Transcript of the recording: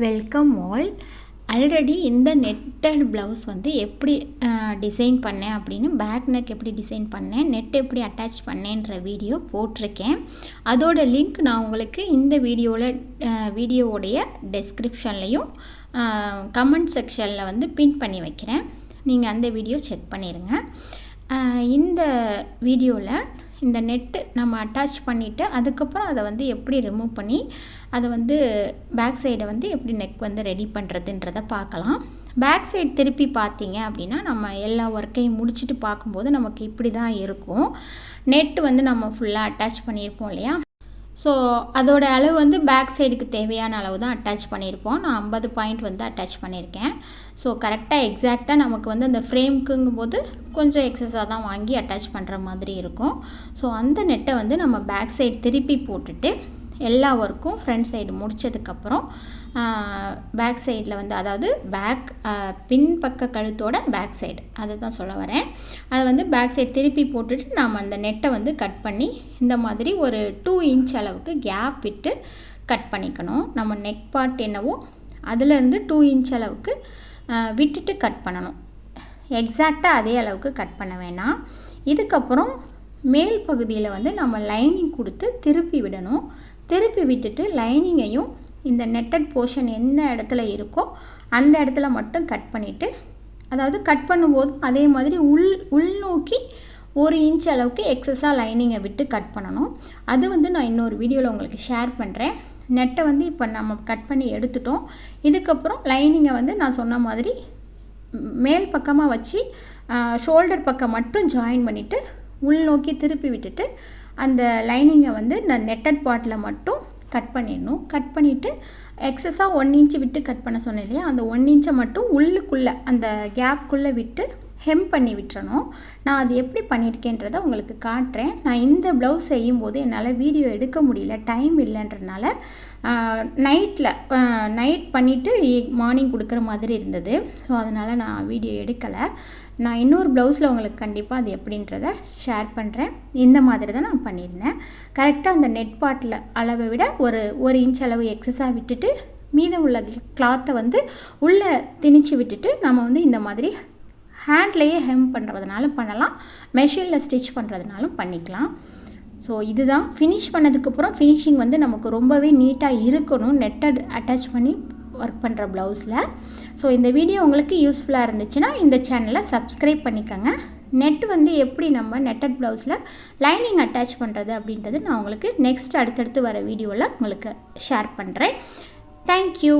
Welcome all. Already இந்த netted blouse வந்து எப்படி டிசைன் பண்ணேன் அப்படின்னு, பேக் நெக் எப்படி டிசைன் பண்ணேன், நெட் எப்படி அட்டாச் பண்ணேன்ற வீடியோ போட்டிருக்கேன். அதோட லிங்க் நான் உங்களுக்கு இந்த வீடியோவுடைய டெஸ்கிரிப்ஷன்லையும் கமெண்ட் செக்ஷனில் வந்து பின் பண்ணி வைக்கிறேன். நீங்கள் அந்த வீடியோ செக் பண்ணிடுங்க. இந்த வீடியோவில் இந்த நெட்டு நம்ம அட்டாச் பண்ணிவிட்டு அதுக்கப்புறம் அதை வந்து எப்படி ரிமூவ் பண்ணி அதை வந்து பேக் சைடை வந்து எப்படி நெக் வந்து ரெடி பண்ணுறதுன்றதை பார்க்கலாம். பேக் சைடு திருப்பி பார்த்தீங்க அப்படின்னா நம்ம எல்லா ஒர்க்கையும் முடிச்சுட்டு பார்க்கும்போது நமக்கு இப்படி தான் இருக்கும். நெட்டு வந்து நம்ம ஃபுல்லாக அட்டாச் பண்ணியிருப்போம் இல்லையா. ஸோ அதோட அளவு வந்து பேக் சைடுக்கு தேவையான அளவு தான் அட்டாச் பண்ணியிருப்போம். நான் 50 பாயிண்ட் வந்து அட்டாச் பண்ணியிருக்கேன். ஸோ கரெக்டாக எக்ஸாக்டாக நமக்கு வந்து அந்த ஃப்ரேம்க்குங்கும் போது கொஞ்சம் எக்ஸஸாக தான் வாங்கி அட்டாச் பண்ணுற மாதிரி இருக்கும். ஸோ அந்த நெட்டை வந்து நம்ம பேக் சைடு திருப்பி போட்டுட்டு எல்லா ஒர்க்கும் ஃப்ரண்ட் சைடு முடித்ததுக்கப்புறம் பேக் சைடில் வந்து, அதாவது பேக் பின் பக்க கழுத்தோட பேக் சைடு அதை தான் சொல்ல வரேன். அதை வந்து பேக் சைடு திருப்பி போட்டுட்டு நம்ம அந்த நெட்டை வந்து கட் பண்ணி இந்த மாதிரி ஒரு 2 இன்ச் அளவுக்கு கேப் விட்டு கட் பண்ணிக்கணும். நம்ம நெக் பார்ட் என்னவோ அதிலேருந்து 2 இன்ச் அளவுக்கு விட்டுட்டு கட் பண்ணணும். எக்ஸாக்டாக அதே அளவுக்கு கட் பண்ண வேணாம். இதுக்கப்புறம் மேல் பகுதியில் வந்து நம்ம லைனிங் கொடுத்து திருப்பி விடணும். திருப்பி விட்டுட்டு லைனிங்கையும் இந்த நெட்டட் போர்ஷன் என்ன இடத்துல இருக்கோ அந்த இடத்துல மட்டும் கட் பண்ணிவிட்டு, அதாவது கட் பண்ணும்போது அதே மாதிரி உள்நோக்கி 1 இன்ச் அளவுக்கு எக்ஸஸாக லைனிங்கை விட்டு கட் பண்ணணும். அது வந்து நான் இன்னொரு வீடியோவில் உங்களுக்கு ஷேர் பண்ணுறேன். நெட்டை வந்து இப்போ நம்ம கட் பண்ணி எடுத்துட்டோம். இதுக்கப்புறம் லைனிங்கை வந்து நான் சொன்ன மாதிரி மேல் பக்கமாக வச்சு ஷோல்டர் பக்கம் மட்டும் ஜாயின் பண்ணிவிட்டு உள்நோக்கி திருப்பி விட்டுட்டு அந்த லைனிங்கை வந்து நான் நெட்டட் பார்ட்டில் மட்டும் கட் பண்ணிடணும். கட் பண்ணிவிட்டு எக்ஸஸாக 1 இன்ச்சு விட்டு கட் பண்ண சொன்னேன் இல்லையா, அந்த 1 இன்ச்சை மட்டும் உள்ளுக்குள்ளே அந்த கேப்குள்ளே விட்டு ஹெம் பண்ணி விட்டுறணும். நான் அது எப்படி பண்ணியிருக்கேன்றதை உங்களுக்கு காட்டுறேன். நான் இந்த ப்ளவுஸ் செய்யும்போது என்னால் வீடியோ எடுக்க முடியல, டைம் இல்லைன்றனால நைட் பண்ணிவிட்டு மார்னிங் கொடுக்குற மாதிரி இருந்தது. ஸோ அதனால் நான் வீடியோ எடுக்கலை. நான் இன்னொரு ப்ளவுஸில் உங்களுக்கு கண்டிப்பாக அது எப்படின்றத ஷேர் பண்ணுறேன். இந்த மாதிரி தான் நான் பண்ணியிருந்தேன். கரெக்டாக அந்த நெட் பார்ட்டில் அளவை விட ஒரு இன்ச் அளவு எக்ஸஸாக விட்டுட்டு மீதம் உள்ள கிளாத்தை வந்து உள்ளே திணிச்சு விட்டுட்டு நம்ம வந்து இந்த மாதிரி ஹேண்ட்லேயே ஹெம் பண்ணுறதுனால பண்ணலாம், மெஷினில் ஸ்டிச் பண்ணுறதுனாலும் பண்ணிக்கலாம். ஸோ இதுதான் ஃபினிஷ் பண்ணதுக்கப்புறம் ஃபினிஷிங் வந்து நமக்கு ரொம்பவே நீட்டாக இருக்கணும் நெட்டட் அட்டாச் பண்ணி ஒர்க் பண்ணுற ப்ளவுஸில். ஸோ இந்த வீடியோ உங்களுக்கு யூஸ்ஃபுல்லாக இருந்துச்சுன்னா இந்த சேனலை சப்ஸ்கிரைப் பண்ணிக்கோங்க. நெட் வந்து எப்படி நம்ம நெட்டட் ப்ளவுஸில் லைனிங் அட்டாச் பண்ணுறது அப்படின்றது நான் உங்களுக்கு அடுத்தடுத்து வர வீடியோவில் உங்களுக்கு ஷேர் பண்ணுறேன். தேங்க்யூ.